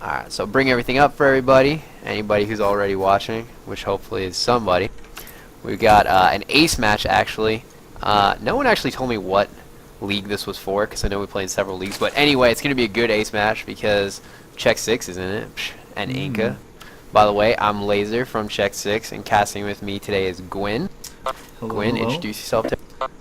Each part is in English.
Alright, so bring everything up for everybody. Anybody who's already watching, which hopefully is somebody. We've got an ace match actually. No one actually told me what league this was for, because I know we play in several leagues. But anyway, it's going to be a good ace match because CheckSix is in it, and Inka. By the way, I'm Laser from CheckSix, and casting with me today is Gwyn. Hello, Gwyn, hello. introduce yourself to.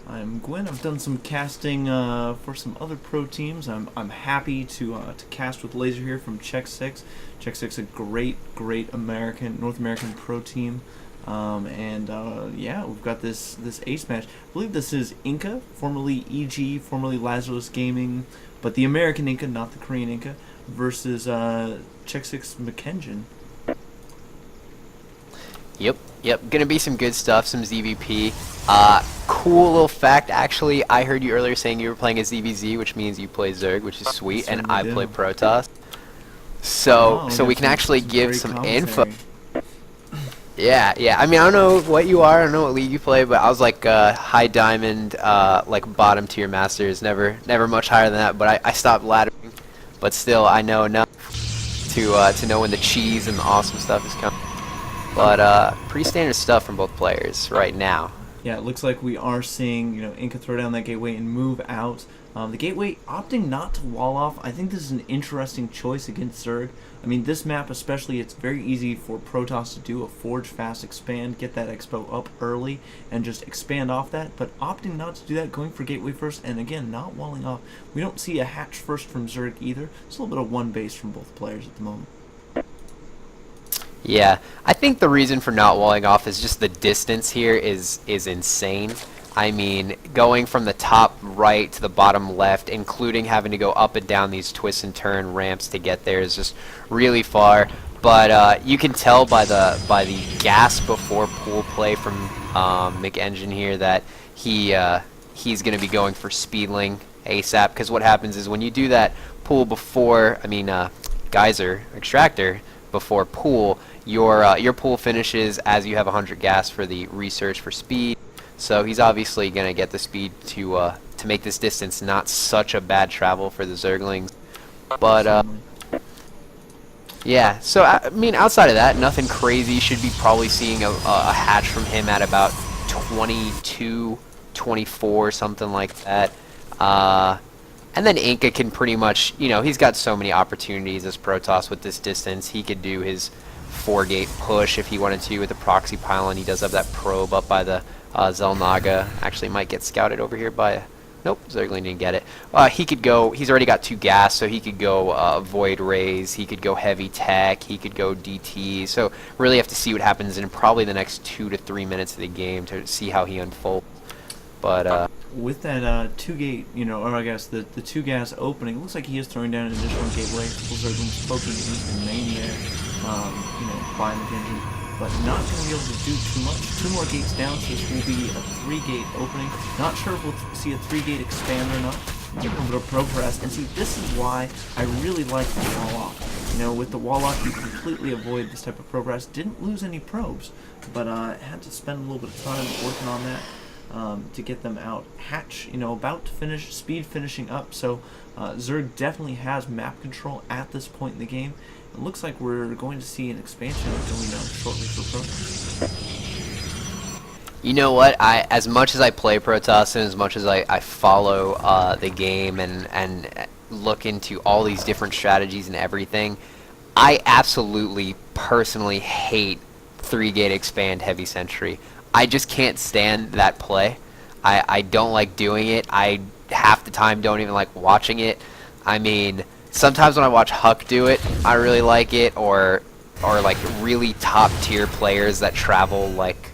I'm Gwyn. I've done some casting for some other pro teams. I'm happy to cast with Laser here from CheckSix. CheckSix, a great North American pro team. Yeah, we've got this ace match. I believe this is Inka, formerly EG, formerly Lazarus Gaming, but the American Inka, not the Korean Inka, versus CheckSixMkengyn. Yep, gonna be some good stuff, some ZVP. Cool little fact, actually, I heard you earlier saying you were playing as ZVZ, which means you play Zerg, which is sweet, and I play Protoss. So we can actually give some info. Yeah, I mean, I don't know what you are, I don't know what league you play, but I was like high diamond, like bottom tier masters, never much higher than that, but I stopped laddering. But still, I know enough to know when the cheese and the awesome stuff is coming. But pretty standard stuff from both players right now. Yeah, it looks like we are seeing, Inka throw down that gateway and move out. The gateway opting not to wall off. I think this is an interesting choice against Zerg. I mean, this map especially, it's very easy for Protoss to do a forge fast expand, get that expo up early, and just expand off that. But opting not to do that, going for gateway first, and again, not walling off. We don't see a hatch first from Zerg either. It's a little bit of one base from both players at the moment. Yeah, I think the reason for not walling off is just the distance here is insane. I mean, going from the top right to the bottom left, including having to go up and down these twist and turn ramps to get there, is just really far. But you can tell by the gas before pool play from Mkengyn here that he's going to be going for speedling ASAP. Because what happens is when you do that pool before, geyser extractor before pool, your pool finishes as you have 100 gas for the research for speed. So he's obviously going to get the speed to make this distance not such a bad travel for the Zerglings. But yeah, so I mean, outside of that, nothing crazy. Should be probably seeing a hatch from him at about 22, 24, something like that. And then Inka can pretty much, he's got so many opportunities as Protoss with this distance. He could do his 4-gate push if he wanted to with the proxy pylon. He does have that probe up by the Zelnaga. Actually might get scouted over here by... Nope, Zergling didn't get it. He could go... He's already got 2 gas, so he could go Void Rays. He could go Heavy Tech. He could go DT. So really have to see what happens in probably the next 2 to 3 minutes of the game to see how he unfolds. But... with that 2-gate, or I guess the 2 gas opening, it looks like he is throwing down an additional gateway. Zerglings poking into the main there, by Mkengyn, but not going to be able to do too much. 2 more gates down, so this will be a 3-gate opening. Not sure if we'll see a 3-gate expand or not. A little bit of progress, and see, this is why I really like the wall off. With the wall off, you completely avoid this type of progress. Didn't lose any probes, but had to spend a little bit of time working on that. To get them out. Hatch, about to finish, speed finishing up, so Zerg definitely has map control at this point in the game. It looks like we're going to see an expansion going on shortly for Protoss. You know what? As much as I play Protoss and as much as I follow the game and look into all these different strategies and everything, I absolutely personally hate 3-gate expand heavy sentry. I just can't stand that play. I don't like doing it. I half the time don't even like watching it. I mean, sometimes when I watch Huck do it, I really like it, or like really top tier players that travel like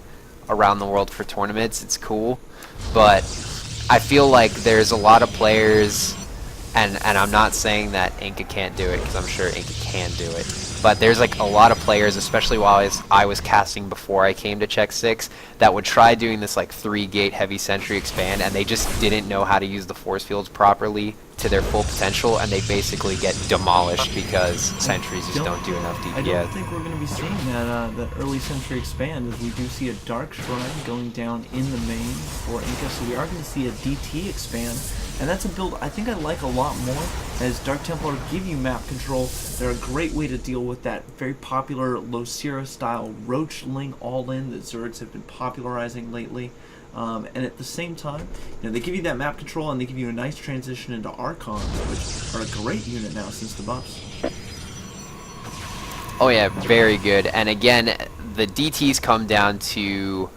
around the world for tournaments. It's cool, but I feel like there's a lot of players, and I'm not saying that Inka can't do it, because I'm sure Inka can do it. But there's like a lot of players, especially while I was casting before I came to CheckSix, that would try doing this like 3-gate heavy sentry expand, and they just didn't know how to use the force fields properly to their full potential, and they basically get demolished because sentries just don't do enough DPS. I don't think we're going to be seeing that early sentry expand, as we do see a Dark Shrine going down in the main for Inka, so we are going to see a DT expand, and that's a build I think I like a lot more, as Dark Templar give you map control. They're a great way to deal with that very popular Losira style Roachling all-in that Zergs have been popularizing lately. And at the same time, they give you that map control, and they give you a nice transition into Archons, which are a great unit now since the buffs. Oh yeah, very good. And again, the DTs come down to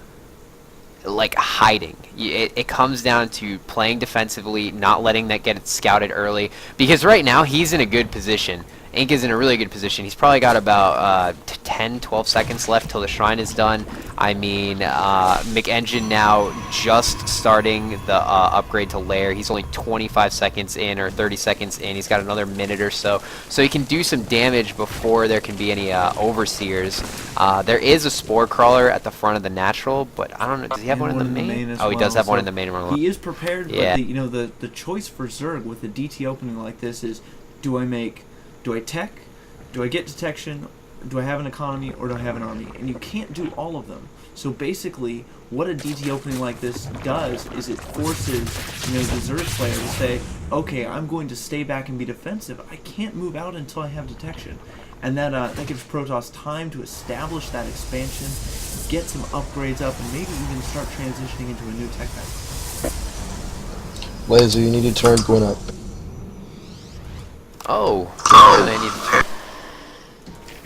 like hiding. It comes down to playing defensively, not letting that get scouted early, because right now he's in a good position. Inka's in a really good position. He's probably got about 10-12 seconds left till the shrine is done. I mean, Mkengyn now just starting the upgrade to lair. He's only 25 seconds in, or 30 seconds in. He's got another minute or so. So he can do some damage before there can be any overseers. There is a spore crawler at the front of the natural, but I don't know. Does he have one in the main? Oh, he does have one in the main. He is prepared, yeah. But the choice for Zerg with a DT opening like this is, do I tech? Do I get detection? Do I have an economy? Or do I have an army? And you can't do all of them. So basically, what a DT opening like this does is it forces, the Zerg player to say, okay, I'm going to stay back and be defensive. I can't move out until I have detection. And that gives Protoss time to establish that expansion, get some upgrades up, and maybe even start transitioning into a new tech pack. Laser, you need to turn going up. Oh, I need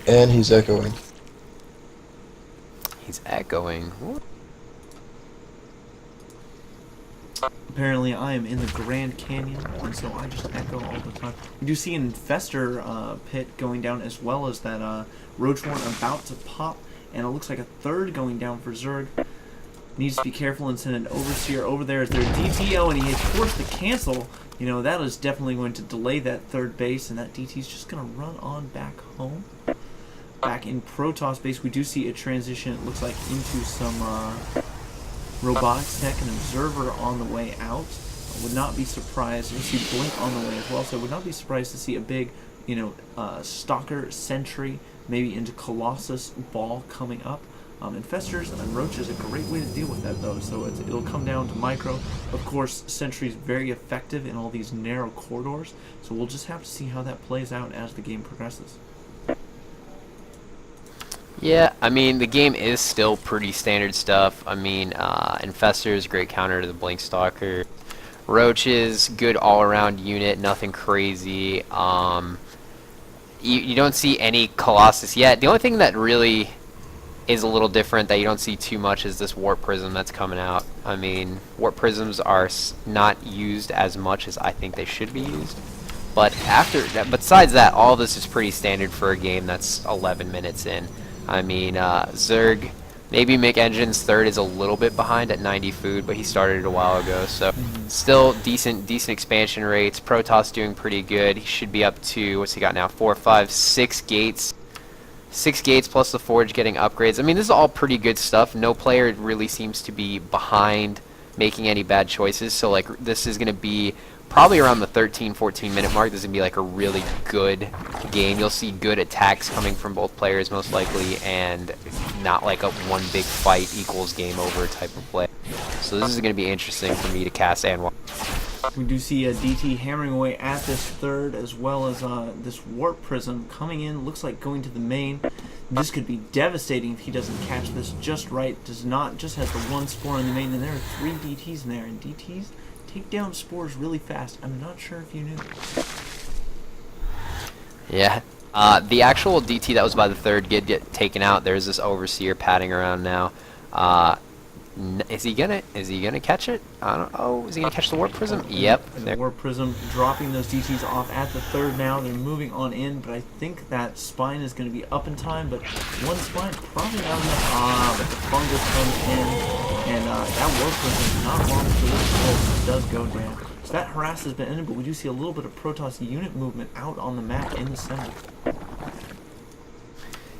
to... And he's echoing. He's echoing. Apparently I am in the Grand Canyon, and so I just echo all the time. We do see an Infestor pit going down, as well as that Roachhorn about to pop, and it looks like a third going down for Zerg. Needs to be careful and send an Overseer over there as their DTO, and he is forced to cancel. That is definitely going to delay that third base, and that DT is just going to run on back home. Back in Protoss base, we do see a transition, it looks like, into some robotics tech and observer on the way out. I would not be surprised. You see Blink on the way as well, so I would not be surprised to see a big, Stalker Sentry, maybe into Colossus Ball coming up. Infestors and Roach is a great way to deal with that, though, so it'll come down to micro. Of course, Sentry is very effective in all these narrow corridors, so we'll just have to see how that plays out as the game progresses. Yeah, I mean, the game is still pretty standard stuff. I mean, Infestors, great counter to the Blink Stalker. Roach is good all-around unit, nothing crazy. You don't see any Colossus yet. The only thing that really is a little different that you don't see too much is this Warp Prism that's coming out. I mean, Warp Prisms are not used as much as I think they should be used. But besides that, all this is pretty standard for a game that's 11 minutes in. I mean, Zerg, maybe Mkengyn's third is a little bit behind at 90 food, but he started it a while ago, so still decent expansion rates. Protoss doing pretty good. He should be up to, what's he got now? 4, 5, 6 gates. 6 gates plus the Forge getting upgrades. I mean, this is all pretty good stuff. No player really seems to be behind making any bad choices, so like this is going to be probably around the 13-14 minute mark. This is going to be like a really good game. You'll see good attacks coming from both players most likely, and not like a one big fight equals game over type of play. So this is going to be interesting for me to cast and watch. We do see a DT hammering away at this third, as well as this Warp Prism coming in. Looks like going to the main. This could be devastating if he doesn't catch this just right. Just has the one spore in the main, and there are 3 DTs in there, and DTs take down spores really fast. I'm not sure if you knew. Yeah. The actual DT that was by the third did get taken out. There's this Overseer padding around now. Is he gonna catch it? I don't know. Is he gonna catch the Warp Prism? Yep. The Warp Prism dropping those DTs off at the third now. They're moving on in, but I think that Spine is going to be up in time, but one Spine probably not enough. But the Fungus comes in, and that Warp Prism not long for this does go down. So that harass has been ended, but we do see a little bit of Protoss unit movement out on the map in the center.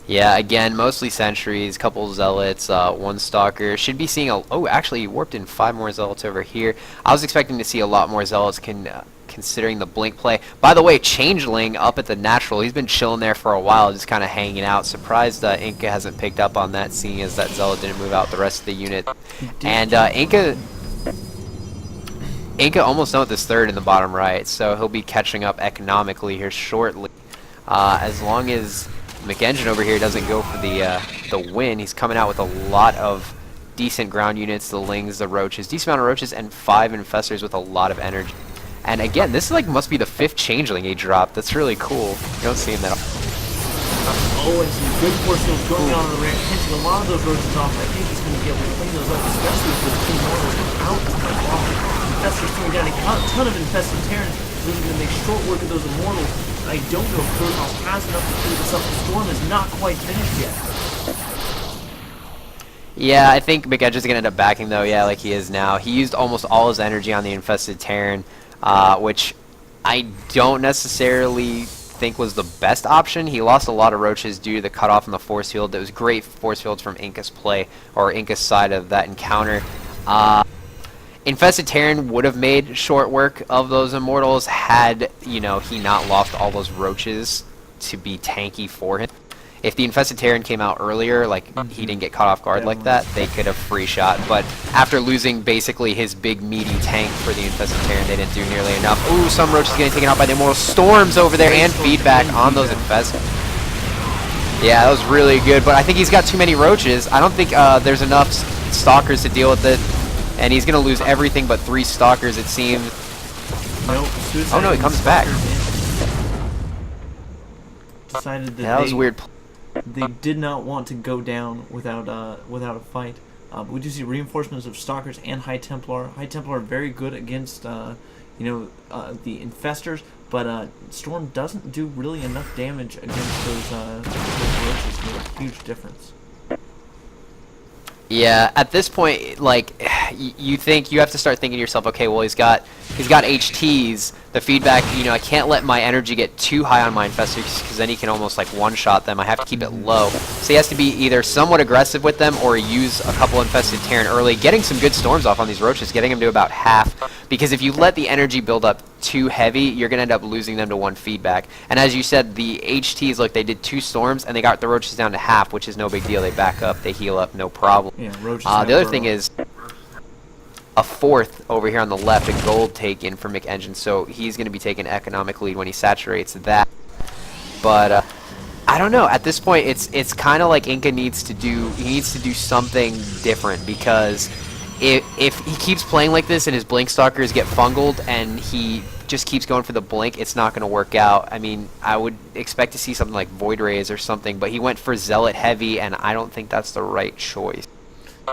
Yeah, again, mostly sentries, couple zealots, one stalker. Should be seeing a... Oh, actually, he warped in 5 more zealots over here. I was expecting to see a lot more zealots considering the blink play. By the way, Changeling up at the natural, he's been chilling there for a while, just kind of hanging out. Surprised Inka hasn't picked up on that, seeing as that Zealot didn't move out the rest of the unit. And Inka almost done with his third in the bottom right, so he'll be catching up economically here shortly. As long as Mkengyn over here doesn't go for the win, he's coming out with a lot of decent ground units, the Lings, the Roaches, decent amount of Roaches, and 5 Infestors with a lot of energy. And again, this like must be the 5th Changeling he dropped. That's really cool. You don't see him that often. Oh, and some good force fields going on in the rear, pinching a lot of those Roaches off. I think he's going to be able to clean those up, especially with the 2 mortars out of my block. Infestors coming down, a ton of infested Terrans, really going to make short work of those Immortals. I don't know if Protocol has enough to clear this up. The storm is not quite finished yet. Yeah, I think Mkengyn's gonna end up backing though, yeah, like he is now. He used almost all his energy on the infested Terran, which I don't necessarily think was the best option. He lost a lot of Roaches due to the cutoff in the force field. That was great force fields from Inka's play, or Inka's side of that encounter. Infested Terran would have made short work of those Immortals had, you know, he not lost all those Roaches to be tanky for him. If the Infested Terran came out earlier, like he didn't get caught off guard like that, they could have free shot. But after losing basically his big meaty tank for the Infested Terran, they didn't do nearly enough. Ooh, some Roaches getting taken out by the Immortal Storms over there, and feedback on those Infested. Yeah, that was really good, but I think he's got too many Roaches. I don't think there's enough Stalkers to deal with it, and he's going to lose everything but 3 Stalkers, it seems. Nope. Oh no, he comes back. Decided that yeah, that was weird. They did not want to go down without a fight. But we do see reinforcements of Stalkers and High Templar. High Templar are very good against the Infestors, but Storm doesn't do really enough damage against those Roaches. It makes a huge difference. Yeah, at this point, like, you have to start thinking to yourself, okay, well, he's got HTs, the feedback, you know, I can't let my energy get too high on my Infestors because then he can almost, like, one-shot them. I have to keep it low. So he has to be either somewhat aggressive with them or use a couple Infested Terran early, getting some good storms off on these Roaches, getting them to about half, because if you let the energy build up too heavy, you're going to end up losing them to 1 feedback. And as you said, the HTs, look, they did 2 storms, and they got the Roaches down to half, which is no big deal. They back up, they heal up, no problem. Yeah, Roaches the other thing is a 4th over here on the left, a gold taken for Mkengyn, so he's going to be taking economic lead when he saturates that. But I don't know. At this point, it's kind of like Inka needs to do something different, because if he keeps playing like this and his Blink Stalkers get fungled and he just keeps going for the Blink, it's not going to work out. I mean, I would expect to see something like Void Rays or something, but he went for Zealot heavy, and I don't think that's the right choice.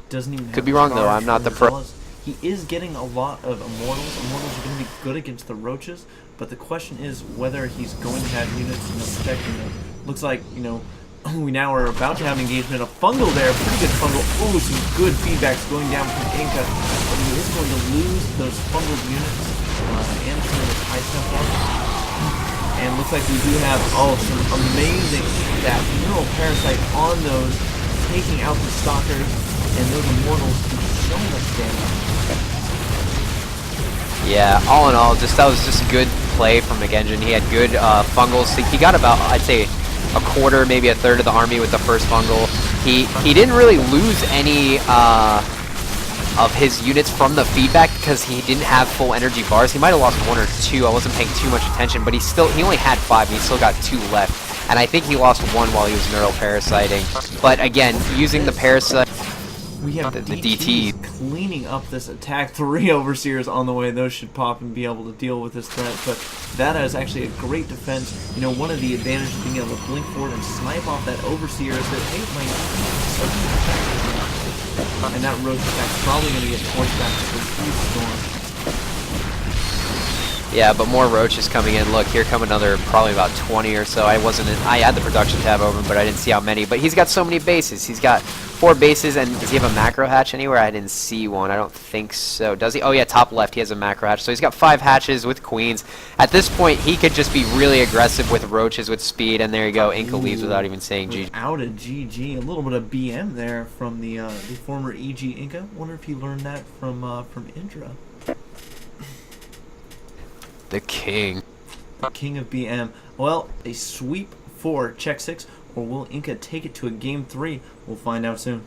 Doesn't even could be wrong though. I'm not the pro. Zealots. He is getting a lot of Immortals. Immortals are going to be good against the Roaches, but the question is whether he's going to have units, you know, protecting them. Looks like, you know, we now are about to have engagement. A fungal there, pretty good fungal. Oh, some good feedbacks going down from Inka, but he is going to lose those fungal units and some of his High Templar. And looks like we do have some amazing that mineral parasite on those, taking out the Stalkers, and those Immortals do so much damage. Yeah, all in all, that was just good play from Mkengyn. He had good fungals. He got about, I'd say, a quarter, maybe a third of the army with the first fungal. He didn't really lose any of his units from the feedback because he didn't have full energy bars. He might have lost 1 or 2. I wasn't paying too much attention, but he only had 5, and he still got 2 left. And I think he lost 1 while he was neural parasiting. But again, using the parasite, we have the DT cleaning up this attack. 3 Overseers on the way. Those should pop and be able to deal with this threat. But that is actually a great defense. You know, one of the advantages of being able to blink forward and snipe off that Overseer is that, hey, and that Roach attack's probably going to get forced back to this huge storm. Yeah, but more Roaches coming in. Look, here come another, probably about 20 or so. I had the production tab open, but I didn't see how many. But he's got so many bases. He's got 4 bases, and does he have a macro hatch anywhere? I didn't see one. I don't think so. Does he? Oh yeah, top left, he has a macro hatch. So he's got 5 hatches with queens. At this point, he could just be really aggressive with Roaches with speed, and there you go. Inka leaves without even saying GG. Out of GG, a little bit of BM there from the former EG Inka. Wonder if he learned that from Indra. The king. The king of BM. Well, a sweep for CheckSix, or will Inka take it to a game 3? We'll find out soon.